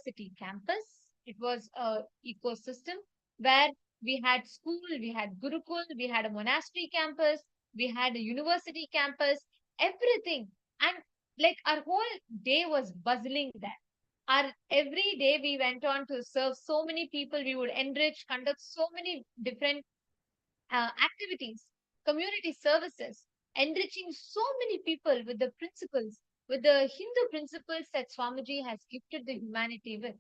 university campus. It was a ecosystem where we had school, we had Gurukul, we had a monastery campus, we had a university campus, everything. And like our whole day was buzzing there. Our every day we went on to serve so many people. We would enrich, conduct so many different activities, community services, enriching so many people with the principles, with the Hindu principles that Swamiji has gifted the humanity with.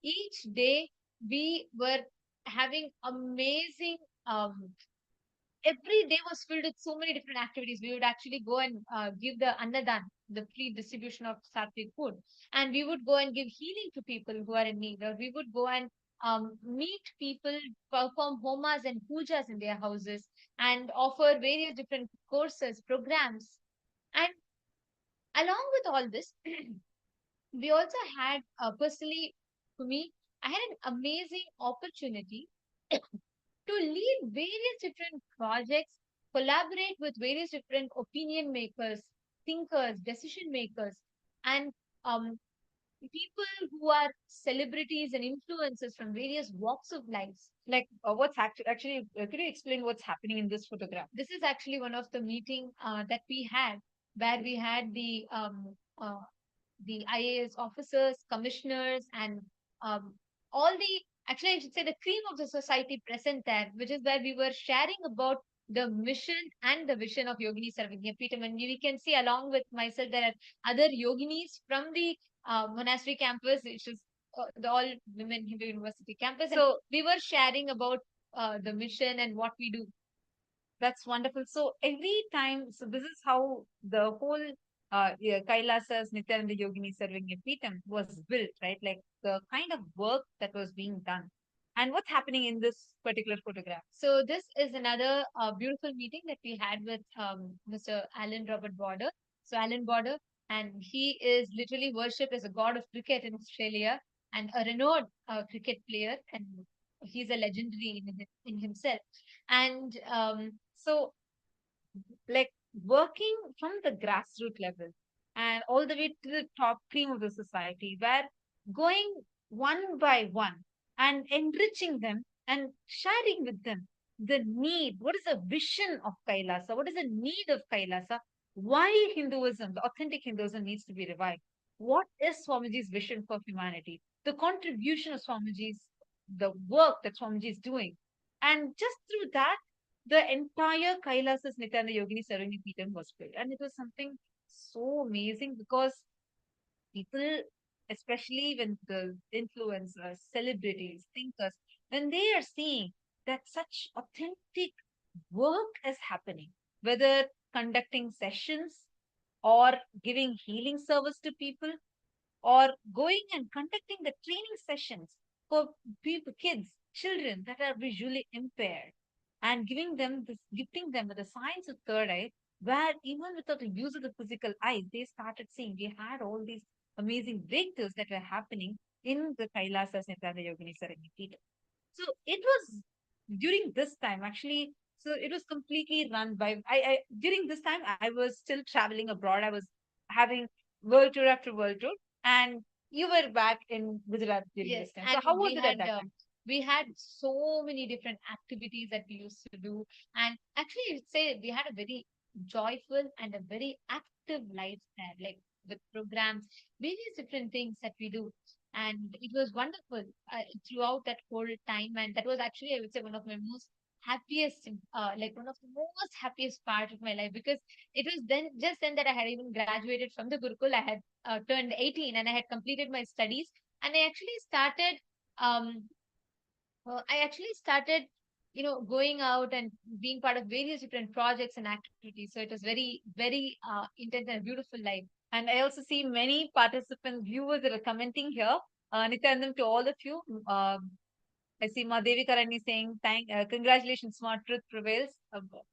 Each day we were having amazing, every day was filled with so many different activities. We would actually go and give the annadan, the free distribution of sattvic food, and we would go and give healing to people who are in need, or we would go and meet people, perform homas and pujas in their houses, and offer various different courses, programs. And along with all this, we also had, personally, for me, I had an amazing opportunity to lead various different projects, collaborate with various different opinion makers, thinkers, decision makers, and um, people who are celebrities and influencers from various walks of life. Like, could you explain what's happening in this photograph? This is actually one of the meeting that we had, where we had the IAS officers, commissioners, and um, all the, actually, I should say, the cream of the society present there, which is where we were sharing about the mission and the vision of Yogini Sarvagyapeetham. And we can see, along with myself, there are other yoginis from the monastery campus, which is the all women Hindu University campus. So, and we were sharing about the mission and what we do. That's wonderful. So every time, so this is how the whole yeah, Kailasa's Nityananda Yogini Sarvagyapeetham was built, right? Like the kind of work that was being done. And what's happening in this particular photograph? So this is another beautiful meeting that we had with Mr. Alan Robert Border. So Alan Border, and he is literally worshipped as a god of cricket in Australia and a renowned cricket player, and he's a legendary in himself. And So, like working from the grassroots level and all the way to the top cream of the society, where going one by one and enriching them and sharing with them the need, what is the vision of Kailasa, what is the need of Kailasa, why Hinduism, the authentic Hinduism needs to be revived, what is Swamiji's vision for humanity, the contribution of Swamiji's, the work that Swamiji is doing. And just through that, the entire Kailasa's Nityananda Yogini Sarvagya Peetham was built. And it was something so amazing because people, especially when the influencers, celebrities, thinkers, when they are seeing that such authentic work is happening, whether conducting sessions or giving healing service to people or going and conducting the training sessions for people, kids, children that are visually impaired and giving them this, gifting them with the science of third eye, where even without the use of the physical eyes, they started seeing. We had all these amazing breakthroughs that were happening in the Kailasa Nityananda Yogini Sarvagya. So it was during this time actually. So it was completely run by I during this time I was still traveling abroad. I was having world tour after world tour, and you were back in Gujarat during yes, this time. So and how was it at that time? we had so many different activities that we used to do, and actually, I'd say we had a very joyful and a very active life there, like with programs, various different things that we do, and it was wonderful throughout that whole time. And that was actually, I would say, one of my most happiest, like one of the most happiest part of my life, because it was then, just then, that I had even graduated from the Gurukul. I had turned 18 and I had completed my studies, and um I actually started, going out and being part of various different projects and activities. So it was very, very intense and beautiful life. And I also see many participants, viewers that are commenting here. Nityanandam to all of you. I see Madevi Karani saying, congratulations, smart truth prevails.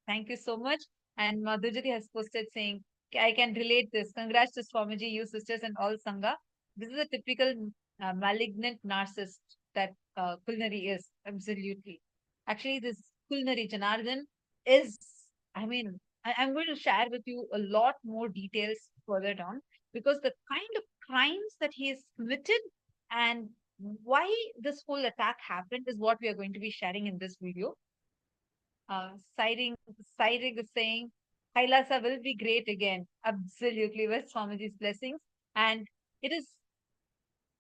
Thank you so much. And Madhujati has posted saying, I can relate this. Congrats to Swamiji, you sisters, and all Sangha. This is a typical malignant narcissist that culinary is. Absolutely. Actually, this culinary Janardhan is, I mean, I'm going to share with you a lot more details further down because the kind of crimes that he has committed and why this whole attack happened is what we are going to be sharing in this video. Citing is saying, Kailasa will be great again. Absolutely, with Swamiji's blessings. And it is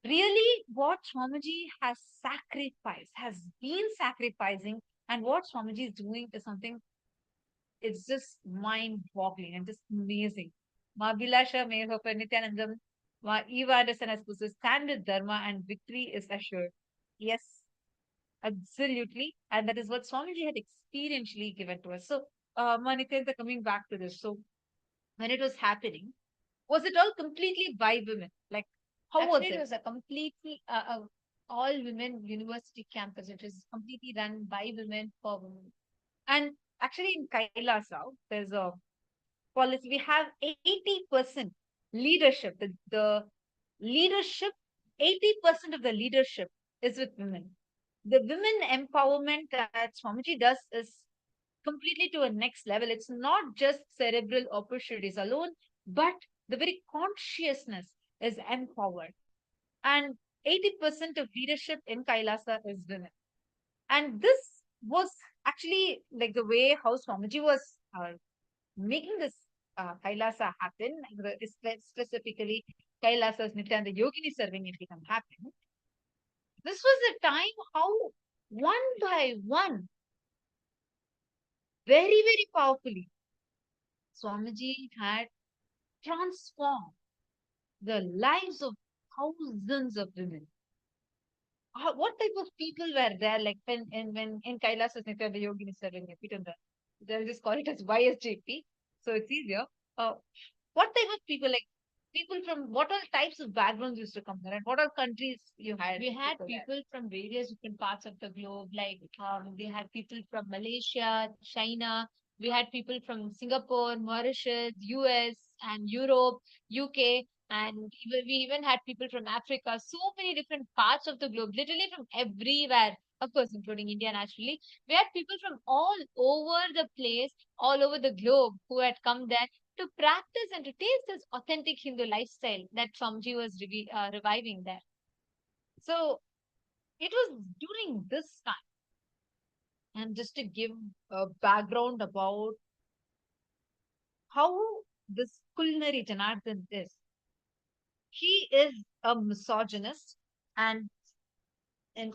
really what Swamiji has sacrificed, has been sacrificing, and what Swamiji is doing is something, it's just mind-boggling and just amazing. Ma Bilasha May Hope Nityanandam, Ma Eva Anderson has put stand with Dharma and victory is assured. Yes, absolutely. And that is what Swamiji had experientially given to us. So, Nityananda, coming back to this. So, when it was happening, was it all completely by women? Like, how was Actually, it it? was a completely all women university campus. It was completely run by women for women. And actually, in Kailasa, there's a policy. We have 80% leadership. The leadership, 80% of the leadership is with women. The women empowerment that Swamiji does is completely to a next level. It's not just cerebral opportunities alone, but the very consciousness is empowered. And 80% of leadership in Kailasa is women. And this was actually like the way how Swamiji was making this Kailasa happen, specifically Kailasa's Nityananda Yogini serving it become happen. This was the time how one by one, very, very powerfully, Swamiji had transformed the lives of thousands of women. What type of people were there? Like when in Kailasa's Nityananda Yogini serving it, they'll just call it as YSJP, so it's easier. Uh, what type of people, like people from what all types of backgrounds used to come there, and what all countries you had? We had People there? people from various different parts of the globe, like we had people from Malaysia, China. We had people from Singapore, Mauritius, US, and Europe, UK, and we even had people from Africa. So many different parts of the globe, literally from everywhere. Of course, including India, naturally. We had people from all over the place, all over the globe, who had come there to practice and to taste this authentic Hindu lifestyle that Swamiji was reviving there. So it was during this time, and just to give a background about how this culinary Janardhan is, he is a misogynist, and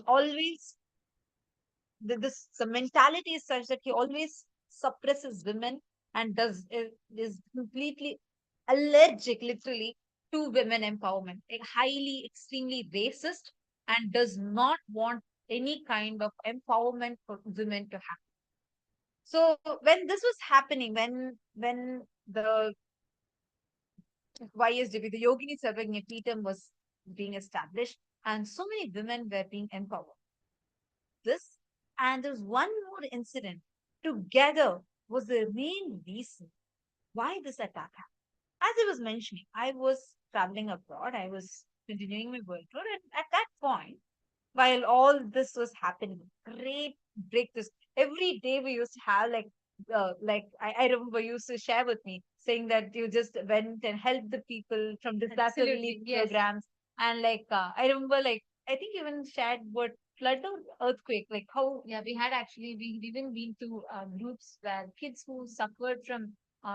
always the mentality is such that he always suppresses women and is completely allergic, literally, to women empowerment. Like highly, extremely racist, and does not want any kind of empowerment for women to happen. So when this was happening, when the YSDB, the Yogini Sarvagnya Peetham was being established, and so many women were being empowered. This and there's one more incident together was the main reason why this attack happened. As I was mentioning, I was traveling abroad, I was continuing my world tour, and at that point, while all this was happening, great breakthroughs. Every day we used to have I remember you used to share with me saying that you just went and helped the people from disaster relief Absolutely, yes. programs, and I remember I think you even shared what flood or earthquake, like how. Yeah, we had actually, we even been to groups where kids who suffered from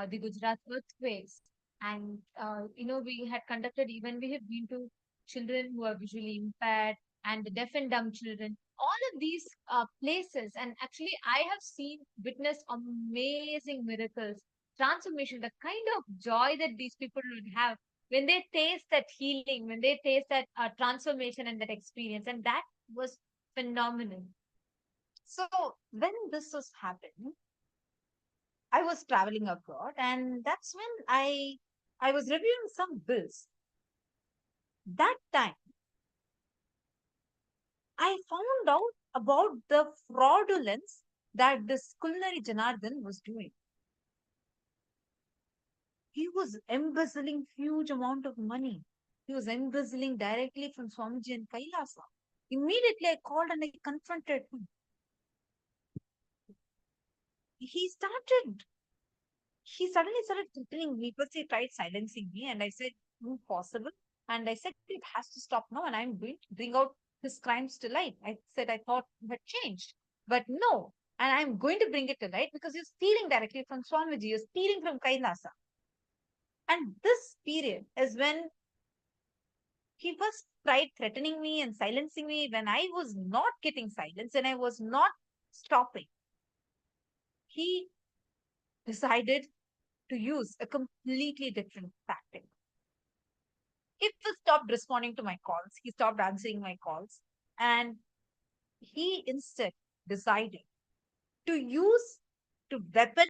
the Gujarat earthquakes. And, we had conducted, even we have been to children who are visually impaired and the deaf and dumb children, all of these places. And actually, I have seen, witnessed amazing miracles, transformation, the kind of joy that these people would have when they taste that healing, when they taste that transformation and that experience. And that was phenomenal. So when this was happening, I was traveling abroad, and that's when I was reviewing some bills. That time I found out about the fraudulence that this culinary Janardhan was doing. He was embezzling huge amount of money. He was embezzling directly from Swamiji and Kailasa. Immediately I called and I confronted him. He started, he suddenly started threatening me. First he tried silencing me and I said, impossible. And I said, it has to stop now, and I'm going to bring out his crimes to light. I said, I thought you had changed, but no. And I'm going to bring it to light because you're stealing directly from Swamiji, you're stealing from Kailasa. And this period is when he first tried threatening me and silencing me when I was not getting silence and I was not stopping. He decided to use a completely different tactic. He first stopped responding to my calls, he stopped answering my calls, and he instead decided to use to weaponize